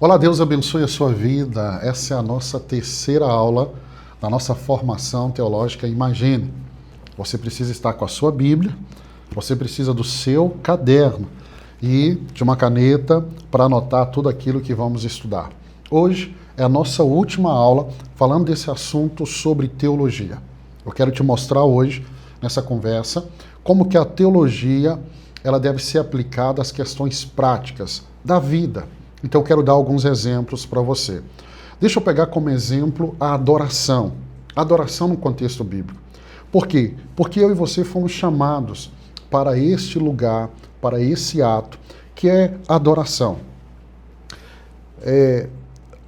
Olá, Deus abençoe a sua vida. Essa é a nossa terceira aula da nossa formação teológica Imagine. Você precisa estar com a sua Bíblia, você precisa do seu caderno e de uma caneta para anotar tudo aquilo que vamos estudar. Hoje é a nossa última aula falando desse assunto sobre teologia. Eu quero te mostrar hoje, nessa conversa, como que a teologia ela deve ser aplicada às questões práticas da vida. Então eu quero dar alguns exemplos para você. Deixa eu pegar como exemplo a adoração. A adoração no contexto bíblico. Por quê? Porque eu e você fomos chamados para este lugar, para esse ato, que é a adoração.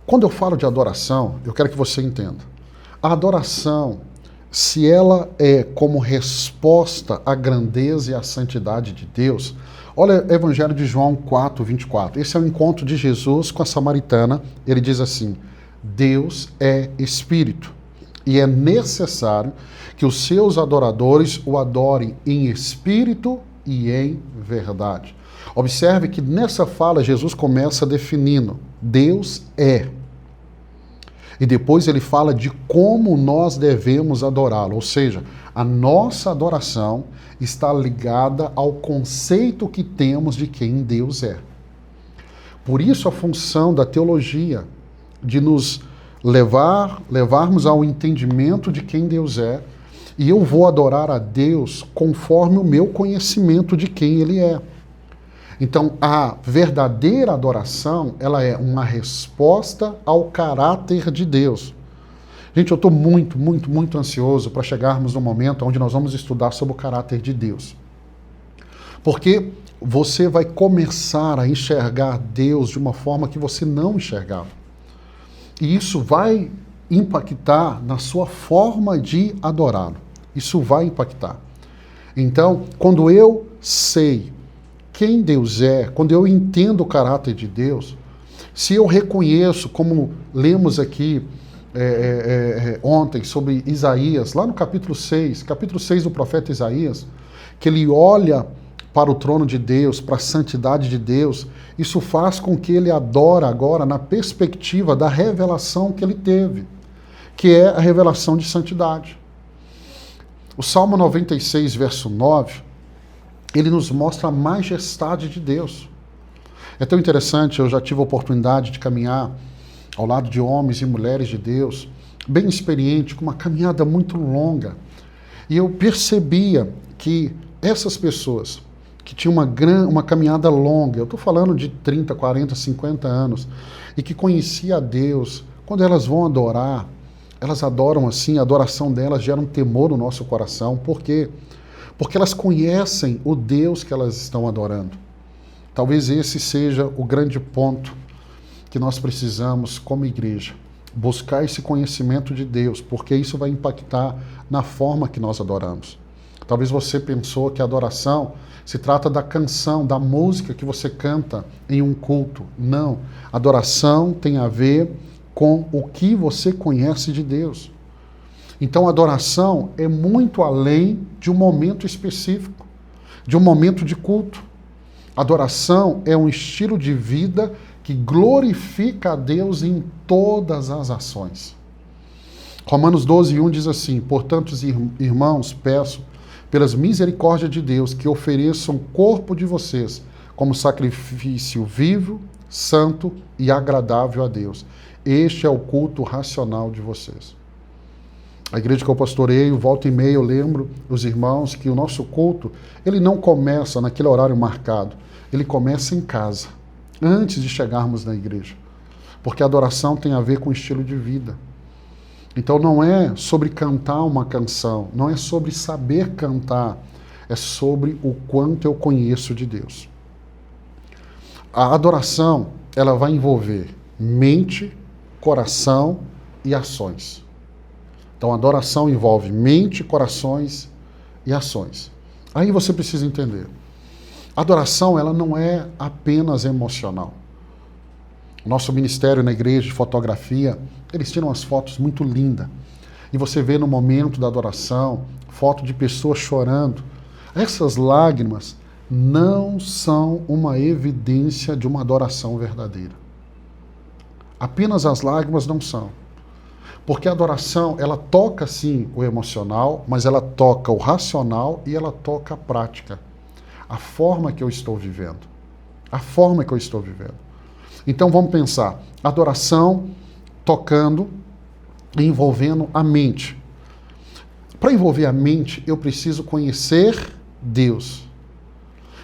Quando eu falo de adoração, eu quero que você entenda. A adoração, se ela é como resposta à grandeza e à santidade de Deus, olha o Evangelho de João 4:24. Esse é o encontro de Jesus com a samaritana. Ele diz assim: Deus é Espírito e é necessário que os seus adoradores o adorem em espírito e em verdade. Observe que nessa fala Jesus começa definindo: Deus é. E depois ele fala de como nós devemos adorá-lo, ou seja, a nossa adoração está ligada ao conceito que temos de quem Deus é. Por isso a função da teologia, de nos levarmos ao entendimento de quem Deus é, e eu vou adorar a Deus conforme o meu conhecimento de quem Ele é. Então, a verdadeira adoração, ela é uma resposta ao caráter de Deus. Gente, eu estou muito ansioso para chegarmos no momento onde nós vamos estudar sobre o caráter de Deus. Porque você vai começar a enxergar Deus de uma forma que você não enxergava. E isso vai impactar na sua forma de adorá-lo. Isso vai impactar. Então, quando eu sei quem Deus é, quando eu entendo o caráter de Deus, se eu reconheço, como lemos aqui ontem sobre Isaías, lá no capítulo 6 do profeta Isaías, que ele olha para o trono de Deus, para a santidade de Deus, isso faz com que ele adore agora na perspectiva da revelação que ele teve, que é a revelação de santidade. O Salmo 96, verso 9, ele nos mostra a majestade de Deus. É tão interessante, eu já tive a oportunidade de caminhar ao lado de homens e mulheres de Deus, bem experiente, com uma caminhada muito longa. E eu percebia que essas pessoas que tinham uma caminhada longa, eu estou falando de 30, 40, 50 anos, e que conhecia a Deus, quando elas vão adorar, elas adoram assim, a adoração delas gera um temor no nosso coração. Por quê? Porque elas conhecem o Deus que elas estão adorando. Talvez esse seja o grande ponto que nós precisamos como igreja. Buscar esse conhecimento de Deus, porque isso vai impactar na forma que nós adoramos. Talvez você pensou que a adoração se trata da canção, da música que você canta em um culto. Não. Adoração tem a ver com o que você conhece de Deus. Então, a adoração é muito além de um momento específico, de um momento de culto. Adoração é um estilo de vida que glorifica a Deus em todas as ações. Romanos 12:1 diz assim: portanto, irmãos, peço, pelas misericórdias de Deus, que ofereçam o corpo de vocês como sacrifício vivo, santo e agradável a Deus. Este é o culto racional de vocês. A igreja que eu pastoreio, volta e meia, eu lembro os irmãos que o nosso culto, ele não começa naquele horário marcado, ele começa em casa, antes de chegarmos na igreja. Porque a adoração tem a ver com estilo de vida. Então não é sobre cantar uma canção, não é sobre saber cantar, é sobre o quanto eu conheço de Deus. A adoração, ela vai envolver mente, coração e ações. Então, a adoração envolve mente, corações e ações. Aí você precisa entender. A adoração, ela não é apenas emocional. O nosso ministério na igreja de fotografia, eles tiram as fotos muito lindas. E você vê no momento da adoração, foto de pessoas chorando. Essas lágrimas não são uma evidência de uma adoração verdadeira. Apenas as lágrimas não são. Porque a adoração, ela toca sim o emocional, mas ela toca o racional e ela toca a prática. A forma que eu estou vivendo. A forma que eu estou vivendo. Então vamos pensar, adoração tocando e envolvendo a mente. Para envolver a mente, eu preciso conhecer Deus.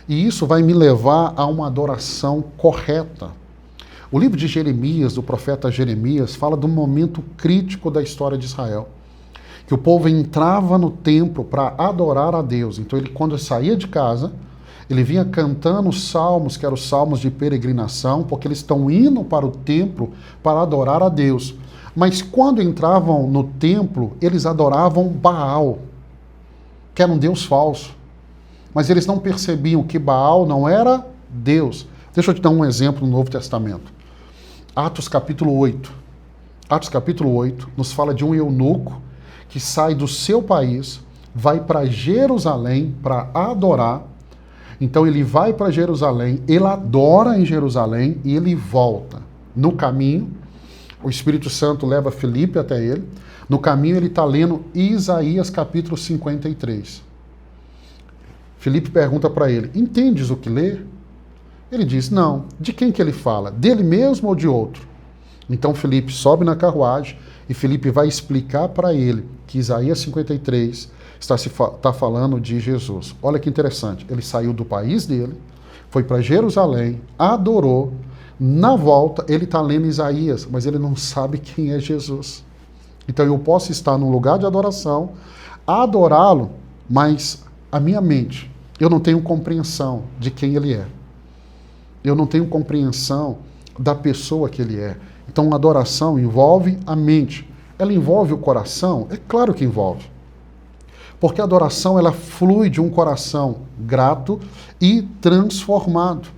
E isso vai me levar a uma adoração correta. O livro de Jeremias, do profeta Jeremias, fala de um momento crítico da história de Israel. Que o povo entrava no templo para adorar a Deus. Então, quando ele saía de casa, ele vinha cantando os salmos, que eram os salmos de peregrinação, porque eles estão indo para o templo para adorar a Deus. Mas quando entravam no templo, eles adoravam Baal, que era um deus falso. Mas eles não percebiam que Baal não era Deus. Deixa eu te dar um exemplo no Novo Testamento. Atos capítulo 8. Atos capítulo 8 nos fala de um eunuco que sai do seu país, vai para Jerusalém para adorar. Então ele vai para Jerusalém, ele adora em Jerusalém e ele volta. No caminho, o Espírito Santo leva Filipe até ele. No caminho ele está lendo Isaías capítulo 53. Filipe pergunta para ele, entendes o que lê? Ele diz, não. De quem que ele fala? Dele mesmo ou de outro? Então Filipe sobe na carruagem e Filipe vai explicar para ele que Isaías 53 está falando de Jesus. Olha que interessante. Ele saiu do país dele, foi para Jerusalém, adorou. Na volta, ele está lendo Isaías, mas ele não sabe quem é Jesus. Então eu posso estar num lugar de adoração, adorá-lo, mas a minha mente, eu não tenho compreensão de quem ele é. Eu não tenho compreensão da pessoa que ele é. Então, a adoração envolve a mente. Ela envolve o coração? É claro que envolve. Porque a adoração, ela flui de um coração grato e transformado.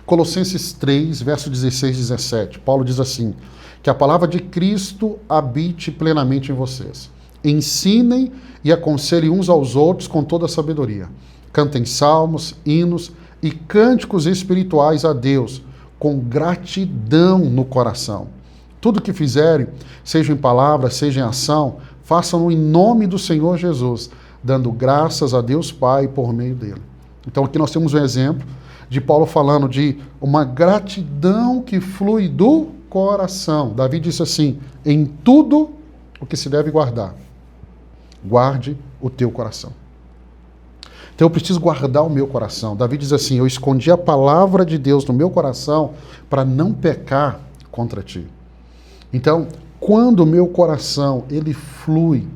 Colossenses 3, verso 16 e 17. Paulo diz assim, que a palavra de Cristo habite plenamente em vocês. Ensinem e aconselhem uns aos outros com toda a sabedoria. Cantem salmos, hinos e cânticos espirituais a Deus, com gratidão no coração. Tudo que fizerem, seja em palavra, seja em ação, façam-no em nome do Senhor Jesus, dando graças a Deus Pai por meio dele. Então aqui nós temos um exemplo de Paulo falando de uma gratidão que flui do coração. Davi disse assim, em tudo o que se deve guardar, guarde o teu coração. Então eu preciso guardar o meu coração. Davi diz assim, eu escondi a palavra de Deus no meu coração para não pecar contra ti. Então, quando o meu coração, ele flui,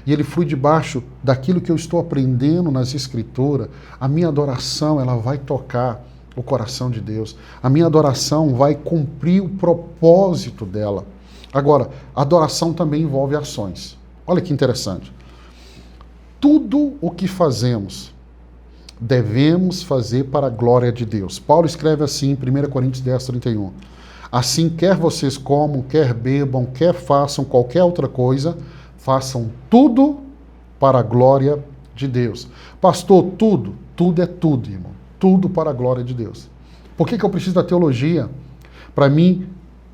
e ele flui debaixo daquilo que eu estou aprendendo nas Escrituras, a minha adoração, ela vai tocar o coração de Deus. A minha adoração vai cumprir o propósito dela. Agora, a adoração também envolve ações. Olha que interessante. Tudo o que fazemos, devemos fazer para a glória de Deus. Paulo escreve assim em 1 Coríntios 10, 31. Assim, quer vocês comam, quer bebam, quer façam qualquer outra coisa, façam tudo para a glória de Deus. Pastor, tudo? Tudo é tudo, irmão. Tudo para a glória de Deus. Por que eu preciso da teologia? Para mim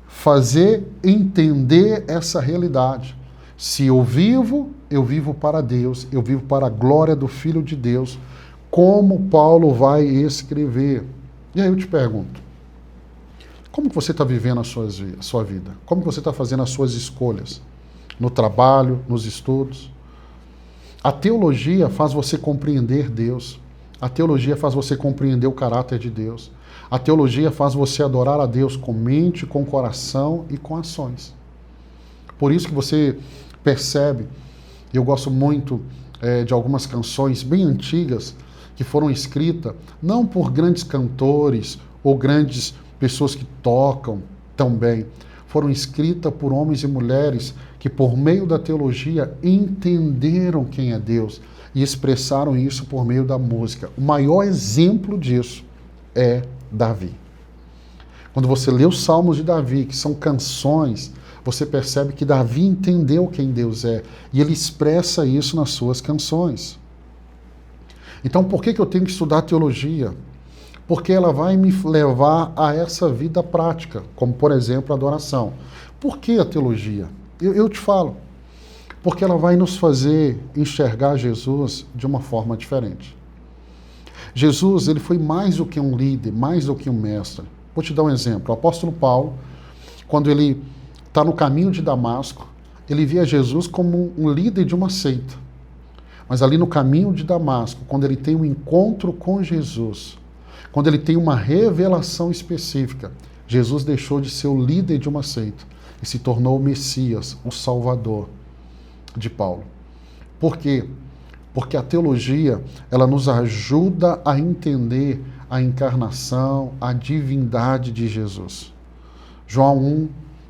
fazer entender essa realidade. Se eu vivo para Deus, eu vivo para a glória do Filho de Deus, como Paulo vai escrever. E aí eu te pergunto, como que você está vivendo a sua vida? Como que você está fazendo as suas escolhas? No trabalho, nos estudos? A teologia faz você compreender Deus. A teologia faz você compreender o caráter de Deus. A teologia faz você adorar a Deus com mente, com coração e com ações. Por isso que você percebe, eu gosto muito de algumas canções bem antigas, que foram escritas não por grandes cantores ou grandes pessoas que tocam tão bem, foram escritas por homens e mulheres que por meio da teologia entenderam quem é Deus e expressaram isso por meio da música. O maior exemplo disso é Davi. Quando você lê os Salmos de Davi, que são canções, você percebe que Davi entendeu quem Deus é e ele expressa isso nas suas canções. Então, por que eu tenho que estudar teologia? Porque ela vai me levar a essa vida prática, como por exemplo a adoração. Por que a teologia? Eu te falo. Porque ela vai nos fazer enxergar Jesus de uma forma diferente. Jesus, ele foi mais do que um líder, mais do que um mestre. Vou te dar um exemplo. O apóstolo Paulo, quando ele está no caminho de Damasco, ele via Jesus como um líder de uma seita. Mas ali no caminho de Damasco, quando ele tem um encontro com Jesus, quando ele tem uma revelação específica, Jesus deixou de ser o líder de uma seita e se tornou o Messias, o Salvador de Paulo. Por quê? Porque a teologia, ela nos ajuda a entender a encarnação, a divindade de Jesus. João 1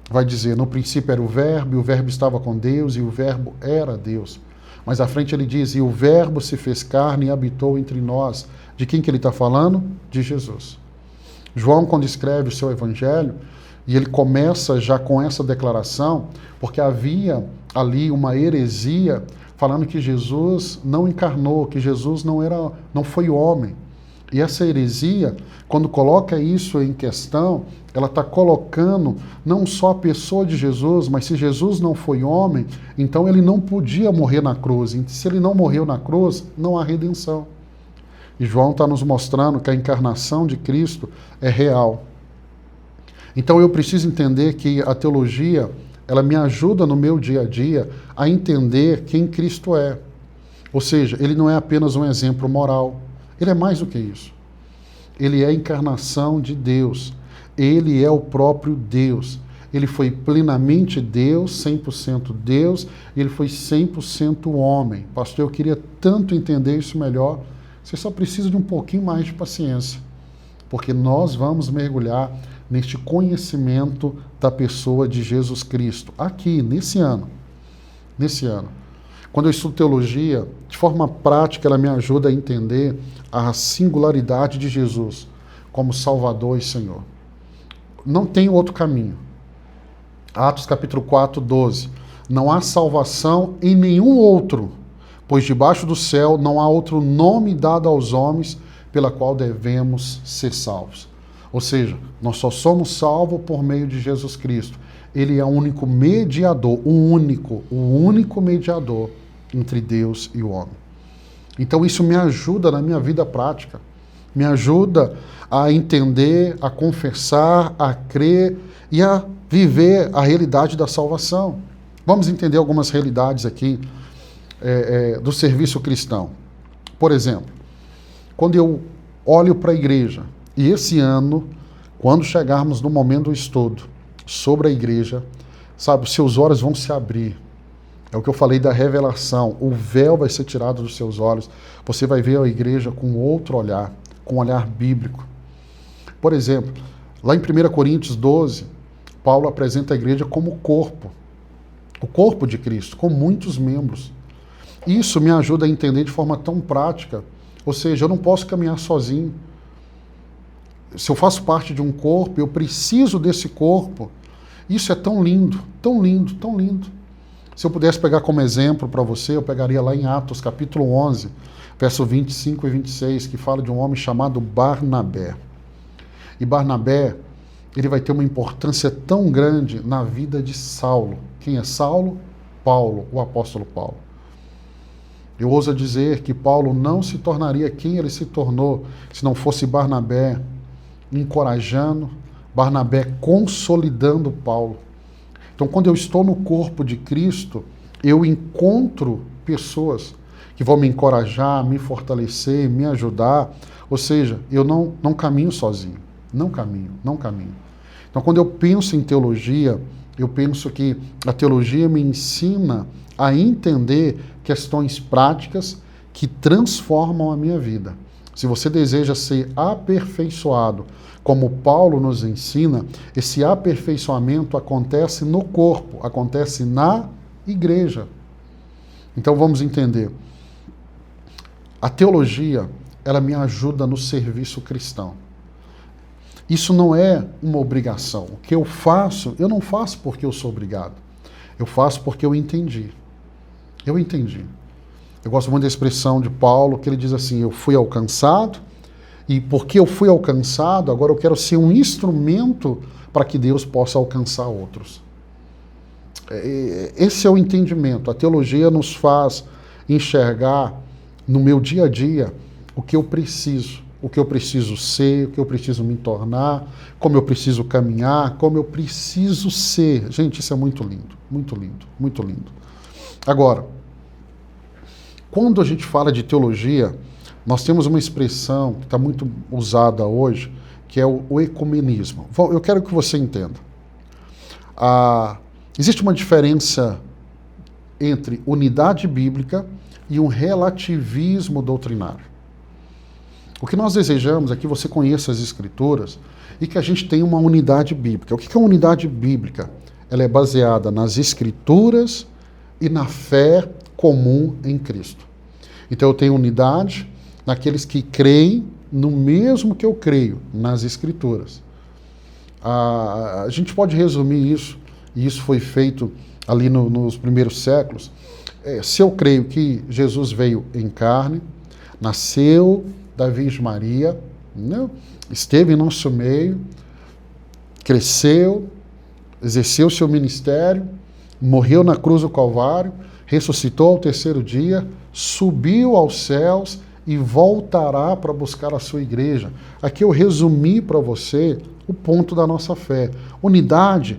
vai dizer, no princípio era o Verbo, e o Verbo estava com Deus, e o Verbo era Deus. Mas à frente ele diz, e o Verbo se fez carne e habitou entre nós. De quem que ele está falando? De Jesus. João, quando escreve o seu evangelho, e ele começa já com essa declaração, porque havia ali uma heresia falando que Jesus não encarnou, que Jesus não foi homem. E essa heresia, quando coloca isso em questão, ela está colocando não só a pessoa de Jesus, mas se Jesus não foi homem, então ele não podia morrer na cruz. E se ele não morreu na cruz, não há redenção. E João está nos mostrando que a encarnação de Cristo é real. Então eu preciso entender que a teologia, ela me ajuda no meu dia a dia a entender quem Cristo é. Ou seja, ele não é apenas um exemplo moral, ele é mais do que isso. Ele é a encarnação de Deus, ele é o próprio Deus. Ele foi plenamente Deus, 100% Deus, e ele foi 100% homem. Pastor, eu queria tanto entender isso melhor. Você só precisa de um pouquinho mais de paciência, porque nós vamos mergulhar neste conhecimento da pessoa de Jesus Cristo, aqui, nesse ano. Nesse ano. Quando eu estudo teologia, de forma prática, ela me ajuda a entender a singularidade de Jesus como Salvador e Senhor. Não tem outro caminho. Atos capítulo 4, 12. Não há salvação em nenhum outro, pois debaixo do céu não há outro nome dado aos homens pela qual devemos ser salvos. Ou seja, nós só somos salvos por meio de Jesus Cristo. Ele é o único mediador, o único mediador entre Deus e o homem. Então isso me ajuda na minha vida prática, me ajuda a entender, a confessar, a crer e a viver a realidade da salvação. Vamos entender algumas realidades aqui do serviço cristão. Por exemplo, quando eu olho para a igreja, e esse ano, quando chegarmos no momento do estudo sobre a igreja, sabe, os seus olhos vão se abrir. É o que eu falei da revelação. O véu vai ser tirado dos seus olhos. Você vai ver a igreja com outro olhar, com um olhar bíblico. Por exemplo, lá em 1 Coríntios 12, Paulo apresenta a igreja como corpo. O corpo de Cristo, com muitos membros. Isso me ajuda a entender de forma tão prática. Ou seja, eu não posso caminhar sozinho. Se eu faço parte de um corpo, eu preciso desse corpo. Isso é tão lindo, tão lindo, tão lindo. Se eu pudesse pegar como exemplo para você, eu pegaria lá em Atos, capítulo 11, verso 25 e 26, que fala de um homem chamado Barnabé. E Barnabé, ele vai ter uma importância tão grande na vida de Saulo. Quem é Saulo? Paulo, o apóstolo Paulo. Eu ouso dizer que Paulo não se tornaria quem ele se tornou se não fosse Barnabé encorajando, Barnabé consolidando Paulo. Então, quando eu estou no corpo de Cristo, eu encontro pessoas que vão me encorajar, me fortalecer, me ajudar. Ou seja, eu não caminho sozinho. Não caminho. Então, quando eu penso em teologia, eu penso que a teologia me ensina a entender questões práticas que transformam a minha vida. Se você deseja ser aperfeiçoado, como Paulo nos ensina, esse aperfeiçoamento acontece no corpo, acontece na igreja. Então vamos entender. A teologia, ela me ajuda no serviço cristão. Isso não é uma obrigação. O que eu faço, eu não faço porque eu sou obrigado. Eu faço porque eu entendi. Eu entendi. Eu gosto muito da expressão de Paulo, que ele diz assim, eu fui alcançado, E porque eu fui alcançado, agora eu quero ser um instrumento para que Deus possa alcançar outros. Esse é o entendimento. A teologia nos faz enxergar no meu dia a dia o que eu preciso ser, o que eu preciso me tornar, como eu preciso caminhar, como eu preciso ser. Gente, isso é muito lindo, muito lindo, muito lindo. Agora, quando a gente fala de teologia, nós temos uma expressão que está muito usada hoje, que é o ecumenismo. Eu quero que você entenda. Existe uma diferença entre unidade bíblica e um relativismo doutrinário. O que nós desejamos é que você conheça as Escrituras e que a gente tenha uma unidade bíblica. O que é uma unidade bíblica? Ela é baseada nas Escrituras e na fé comum em Cristo. Então eu tenho unidade naqueles que creem no mesmo que eu creio, nas Escrituras. A gente pode resumir isso, e isso foi feito ali nos primeiros séculos. Se eu creio que Jesus veio em carne, nasceu da Virgem Maria, né? Esteve em nosso meio, cresceu, exerceu seu ministério, morreu na cruz do Calvário, ressuscitou ao terceiro dia, subiu aos céus e voltará para buscar a sua igreja. Aqui eu resumi para você o ponto da nossa fé. Unidade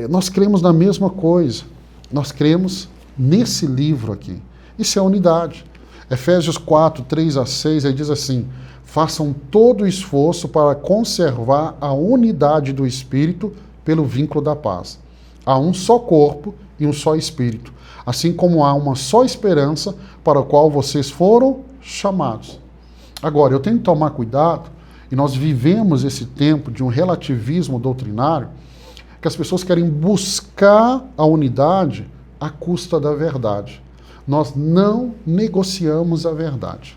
nós cremos na mesma coisa. Nós cremos nesse livro aqui. Isso é unidade. Efésios 4, 3 a 6, ele diz assim: façam todo o esforço para conservar a unidade do Espírito pelo vínculo da paz. Há um só corpo e um só Espírito, assim como há uma só esperança para a qual vocês foram chamados. Agora, eu tenho que tomar cuidado, e nós vivemos esse tempo de um relativismo doutrinário, que as pessoas querem buscar a unidade à custa da verdade. Nós não negociamos a verdade.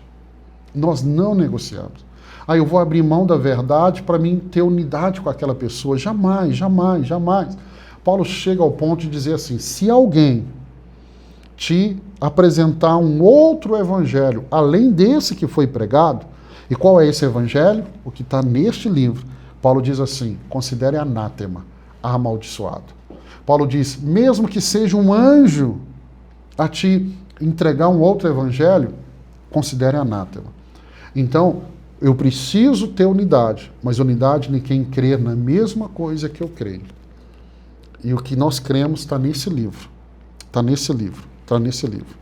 Nós não negociamos. Eu vou abrir mão da verdade para mim ter unidade com aquela pessoa. Jamais, jamais, jamais. Paulo chega ao ponto de dizer assim: se alguém te apresentar um outro evangelho, além desse que foi pregado, e qual é esse evangelho? O que está neste livro. Paulo diz assim: considere anátema, amaldiçoado. Paulo diz, mesmo que seja um anjo a te entregar um outro evangelho, considere anátema. Então, eu preciso ter unidade, mas unidade de quem crê na mesma coisa que eu creio. E o que nós cremos está nesse livro. Está nesse livro. Está nesse livro.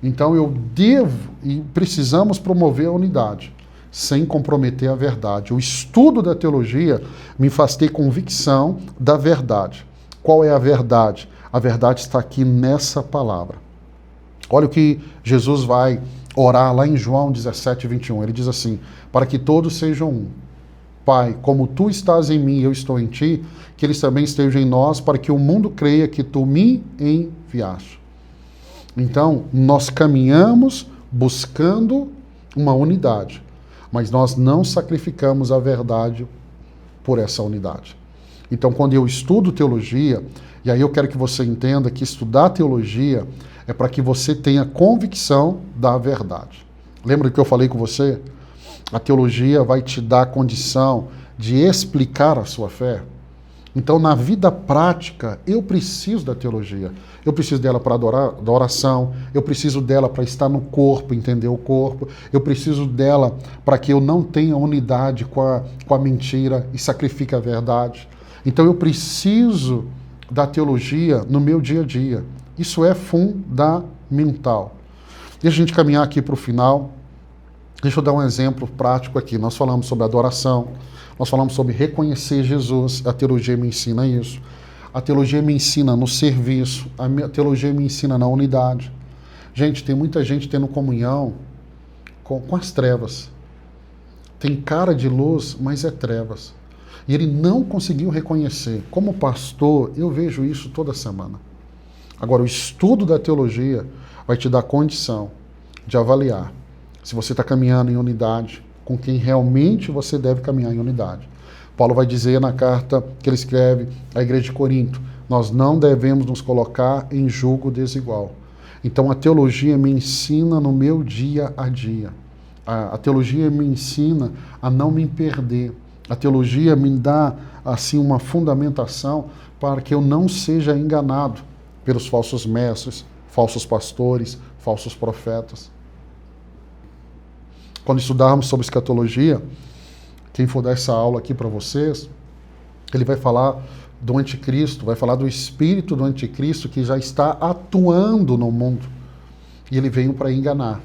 Então eu devo e precisamos promover a unidade, sem comprometer a verdade. O estudo da teologia me faz ter convicção da verdade. Qual é a verdade? A verdade está aqui nessa palavra. Olha o que Jesus vai orar lá em João 17, 21. Ele diz assim: para que todos sejam um. Pai, como tu estás em mim e eu estou em ti, que eles também estejam em nós, para que o mundo creia que tu me enviaste. Então, nós caminhamos buscando uma unidade, mas nós não sacrificamos a verdade por essa unidade. Então, quando eu estudo teologia, e aí eu quero que você entenda que estudar teologia é para que você tenha convicção da verdade. Lembra que eu falei com você? A teologia vai te dar a condição de explicar a sua fé. Então, na vida prática, eu preciso da teologia. Eu preciso dela para da oração, eu preciso dela para estar no corpo, entender o corpo, eu preciso dela para que eu não tenha unidade com a mentira e sacrifique a verdade. Então, eu preciso da teologia no meu dia a dia. Isso é fundamental. Deixa a gente caminhar aqui para o final. Deixa eu dar um exemplo prático aqui. Nós falamos sobre adoração, nós falamos sobre reconhecer Jesus, a teologia me ensina isso. A teologia me ensina no serviço, a teologia me ensina na unidade. Gente, tem muita gente tendo comunhão com as trevas. Tem cara de luz, mas é trevas. E ele não conseguiu reconhecer. Como pastor, eu vejo isso toda semana. Agora, o estudo da teologia vai te dar condição de avaliar se você está caminhando em unidade com quem realmente você deve caminhar em unidade. Paulo vai dizer na carta que ele escreve à igreja de Corinto: nós não devemos nos colocar em julgo desigual. Então a teologia me ensina no meu dia a dia. A teologia me ensina a não me perder. A teologia me dá assim uma fundamentação para que eu não seja enganado pelos falsos mestres, falsos pastores, falsos profetas. Quando estudarmos sobre escatologia, quem for dar essa aula aqui para vocês, ele vai falar do anticristo, vai falar do espírito do anticristo que já está atuando no mundo. E ele veio para enganar.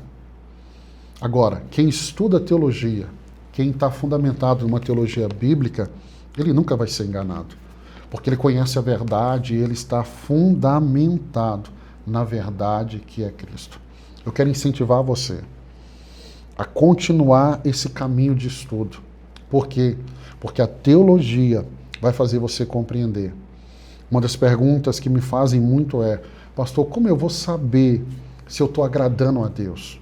Agora, quem estuda teologia, quem está fundamentado numa teologia bíblica, ele nunca vai ser enganado. Porque ele conhece a verdade e ele está fundamentado na verdade que é Cristo. Eu quero incentivar você a continuar esse caminho de estudo. Por quê? Porque a teologia vai fazer você compreender. Uma das perguntas que me fazem muito é: pastor, como eu vou saber se eu estou agradando a Deus?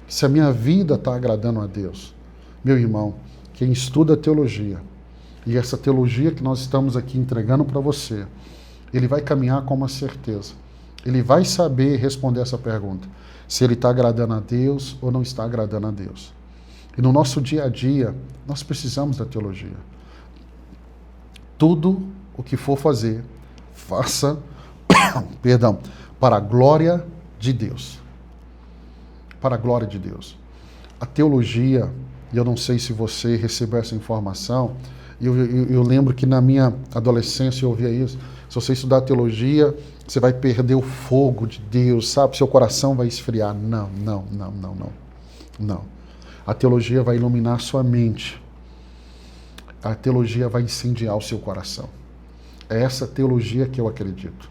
Se a minha vida está agradando a Deus? Meu irmão, quem estuda teologia, e essa teologia que nós estamos aqui entregando para você, ele vai caminhar com uma certeza. Ele vai saber responder essa pergunta, se ele está agradando a Deus ou não está agradando a Deus. E no nosso dia a dia, nós precisamos da teologia. Tudo o que for fazer, faça, perdão, para a glória de Deus. Para a glória de Deus. A teologia, e eu não sei se você recebeu essa informação, eu lembro que na minha adolescência eu ouvia isso: se você estudar teologia, você vai perder o fogo de Deus, sabe? Seu coração vai esfriar. Não. A teologia vai iluminar a sua mente. A teologia vai incendiar o seu coração. É essa teologia que eu acredito.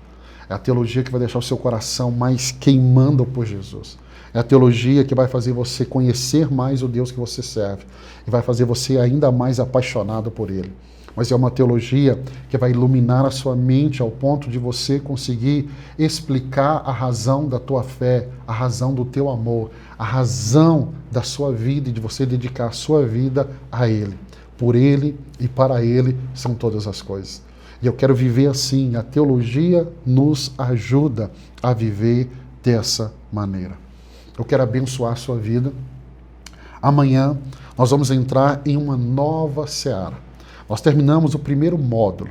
É a teologia que vai deixar o seu coração mais queimando por Jesus. É a teologia que vai fazer você conhecer mais o Deus que você serve. E vai fazer você ainda mais apaixonado por Ele. Mas é uma teologia que vai iluminar a sua mente ao ponto de você conseguir explicar a razão da tua fé, a razão do teu amor, a razão da sua vida e de você dedicar a sua vida a Ele. Por Ele e para Ele são todas as coisas. E eu quero viver assim. A teologia nos ajuda a viver dessa maneira. Eu quero abençoar a sua vida. Amanhã nós vamos entrar em uma nova seara. Nós terminamos o primeiro módulo.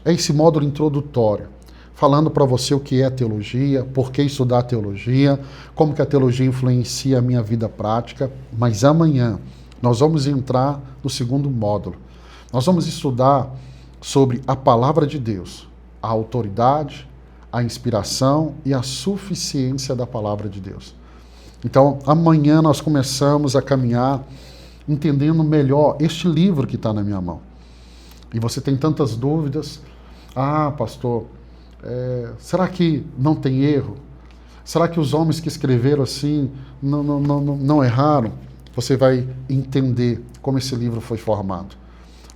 É esse módulo introdutório, falando para você o que é teologia, por que estudar teologia, como que a teologia influencia a minha vida prática. Mas amanhã nós vamos entrar no segundo módulo. Nós vamos estudar sobre a palavra de Deus, a autoridade, a inspiração e a suficiência da palavra de Deus. Então, amanhã nós começamos a caminhar entendendo melhor este livro que está na minha mão. E você tem tantas dúvidas. Ah, pastor, será que não tem erro? Será que os homens que escreveram assim não erraram? Você vai entender como esse livro foi formado.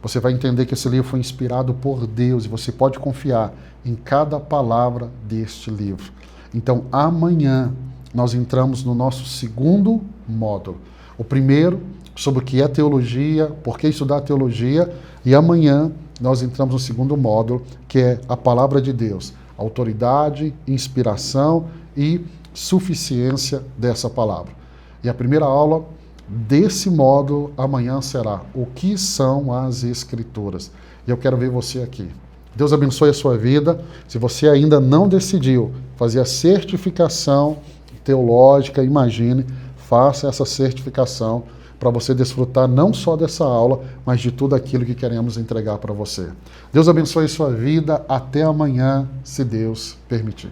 Você vai entender que esse livro foi inspirado por Deus e você pode confiar em cada palavra deste livro. Então, amanhã nós entramos no nosso segundo módulo. O primeiro, sobre o que é teologia, por que estudar teologia, e amanhã nós entramos no segundo módulo, que é a palavra de Deus, autoridade, inspiração e suficiência dessa palavra. E a primeira aula desse módulo amanhã será o que são as Escrituras. E eu quero ver você aqui. Deus abençoe a sua vida. Se você ainda não decidiu fazer a certificação teológica, imagine, faça essa certificação para você desfrutar não só dessa aula, mas de tudo aquilo que queremos entregar para você. Deus abençoe a sua vida. Até amanhã, se Deus permitir.